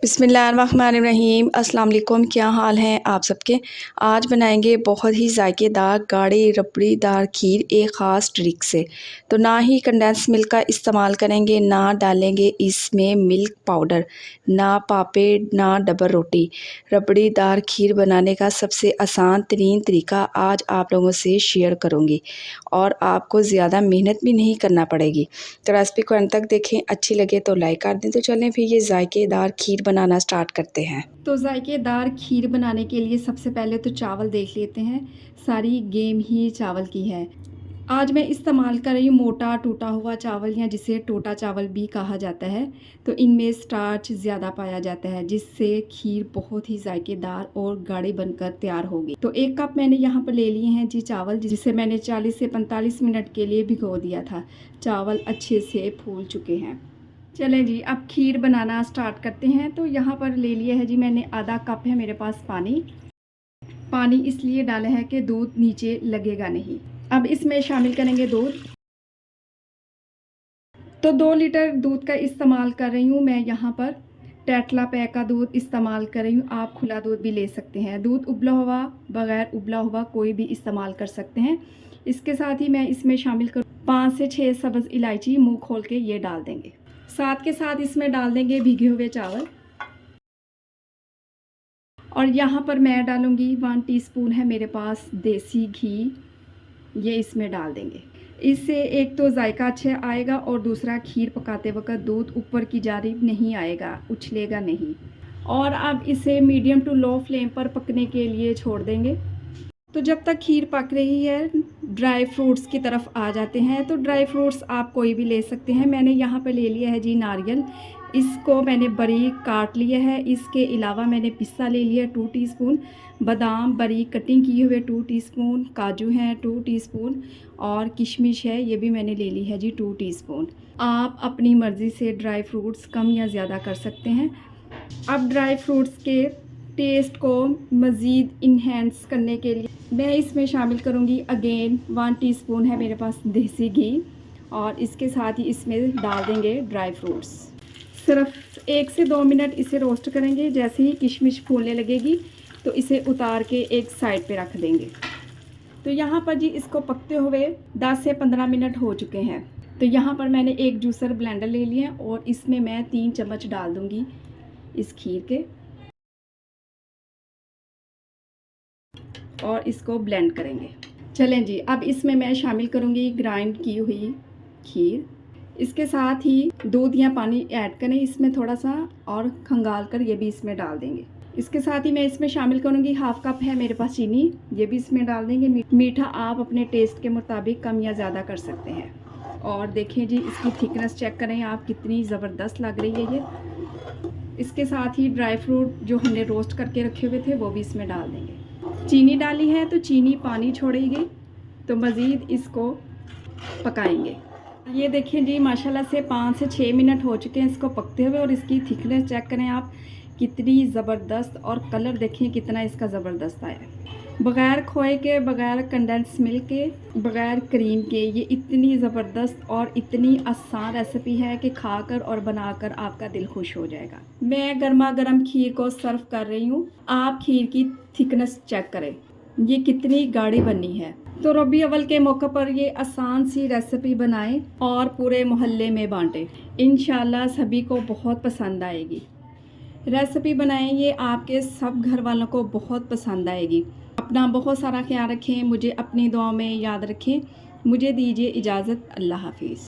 बिस्मिल्लाहिर्रहमानिर्रहीम। अस्सलाम वालेकुम। क्या हाल हैं आप सबके। आज बनाएंगे बहुत ही जायकेदार गाढ़े रबड़ीदार खीर एक ख़ास ट्रिक से। तो ना ही कंडेंस मिल्क का इस्तेमाल करेंगे, ना डालेंगे इसमें मिल्क पाउडर, ना पापे, ना डबल रोटी। रबड़ीदार खीर बनाने का सबसे आसान तरीन तरीका आज आप लोगों से शेयर करूँगी और आपको ज़्यादा मेहनत भी नहीं करना पड़ेगी। तो रेसिपी को अंत तक देखें, अच्छी लगे तो लाइक कर दें। तो चलें फिर ये जायकेदार खीर बनाना स्टार्ट करते हैं। तो जायकेदार खीर बनाने के लिए सबसे पहले तो चावल देख लेते हैं। सारी गेम ही चावल की है। आज मैं इस्तेमाल कर रही हूँ मोटा टूटा हुआ चावल, या जिसे टोटा चावल भी कहा जाता है। तो इनमें स्टार्च ज़्यादा पाया जाता है, जिससे खीर बहुत ही जायकेदार और गाढ़ी बनकर तैयार होगी। तो 1 कप मैंने यहाँ पर ले लिए हैं जी चावल, जिसे मैंने 40 से 45 मिनट के लिए भिगो दिया था। चावल अच्छे से फूल चुके हैं। चलें जी, अब खीर बनाना स्टार्ट करते हैं। तो यहाँ पर ले लिया है जी मैंने आधा कप है मेरे पास पानी। पानी इसलिए डाला है कि दूध नीचे लगेगा नहीं। अब इसमें शामिल करेंगे दूध। तो 2 लीटर दूध का इस्तेमाल कर रही हूँ मैं यहाँ पर। टेटला पैक का दूध इस्तेमाल कर रही हूँ, आप खुला दूध भी ले सकते हैं। दूध उबला हुआ, बगैर उबला हुआ कोई भी इस्तेमाल कर सकते हैं। इसके साथ ही मैं इसमें शामिल करूँ 5 से 6 सब्ज़ इलायची, मुँह खोल के ये डाल देंगे। साथ के साथ इसमें डाल देंगे भीगे हुए चावल। और यहाँ पर मैं डालूँगी 1 टीस्पून है मेरे पास देसी घी, ये इसमें डाल देंगे। इससे एक तो जायका अच्छा आएगा और दूसरा खीर पकाते वक्त दूध ऊपर की जानिब नहीं आएगा, उछलेगा नहीं। और अब इसे मीडियम टू लो फ्लेम पर पकने के लिए छोड़ देंगे। तो जब तक खीर पक रही है, ड्राई फ्रूट्स की तरफ आ जाते हैं। तो ड्राई फ्रूट्स आप कोई भी ले सकते हैं। मैंने यहाँ पे ले लिया है जी नारियल, इसको मैंने बारीक काट लिया है। इसके अलावा मैंने पिस्ता ले लिया 2 टीस्पून, बादाम बारीक कटिंग किए हुए 2 टीस्पून, काजू हैं 2 टीस्पून और किशमिश है, ये भी मैंने ले ली है जी 2 टीस्पून। आप अपनी मर्ज़ी से ड्राई फ्रूट्स कम या ज़्यादा कर सकते हैं। अब ड्राई फ्रूट्स के टेस्ट को मज़ीद इन्हेंस करने के लिए मैं इसमें शामिल करूंगी अगेन 1 टीस्पून है मेरे पास देसी घी, और इसके साथ ही इसमें डाल देंगे ड्राई फ्रूट्स। सिर्फ 1 से 2 मिनट इसे रोस्ट करेंगे। जैसे ही किशमिश फूलने लगेगी तो इसे उतार के एक साइड पे रख देंगे। तो यहाँ पर जी इसको पकते हुए 10 से 15 मिनट हो चुके हैं। तो यहाँ पर मैंने एक जूसर ब्लेंडर ले लिया और इसमें मैं 3 चम्मच डाल दूँगी इस खीर के, और इसको ब्लेंड करेंगे। चलें जी, अब इसमें मैं शामिल करूँगी ग्राइंड की हुई खीर। इसके साथ ही दूध या पानी ऐड करें इसमें थोड़ा सा, और खंगाल कर ये भी इसमें डाल देंगे। इसके साथ ही मैं इसमें शामिल करूँगी 1/2 कप है मेरे पास चीनी, ये भी इसमें डाल देंगे। मीठा आप अपने टेस्ट के मुताबिक कम या ज़्यादा कर सकते हैं। और देखें जी इसकी थिकनेस चेक करें आप, कितनी ज़बरदस्त लग रही है ये। इसके साथ ही ड्राई फ्रूट जो हमने रोस्ट करके रखे हुए थे वो भी इसमें डाल देंगे। चीनी डाली है तो चीनी पानी छोड़ेगी, तो मज़ीद इसको पकाएंगे। ये देखें जी माशाल्लाह से 5 से 6 मिनट हो चुके हैं इसको पकते हुए, और इसकी थिकनेस चेक करें आप, कितनी ज़बरदस्त, और कलर देखें कितना इसका ज़बरदस्त आया है। बग़ैर खोए के, बग़ैर कंडेंस मिल्क के, बग़ैर क्रीम के ये इतनी ज़बरदस्त और इतनी आसान रेसिपी है कि खाकर और बनाकर आपका दिल खुश हो जाएगा। मैं गर्मा गर्म खीर को सर्व कर रही हूँ। आप खीर की थिकनेस चेक करें, ये कितनी गाढ़ी बनी है। तो रबी अव्वल के मौके पर ये आसान सी रेसिपी बनाएं और पूरे मोहल्ले में बांटें। इंशाल्लाह सभी को बहुत पसंद आएगी। रेसिपी बनाएं, ये आपके सब घर वालों को बहुत पसंद आएगी। अपना बहुत सारा ख्याल रखें, मुझे अपनी दुआओं में याद रखें। मुझे दीजिए इजाज़त। अल्लाह हाफिज़।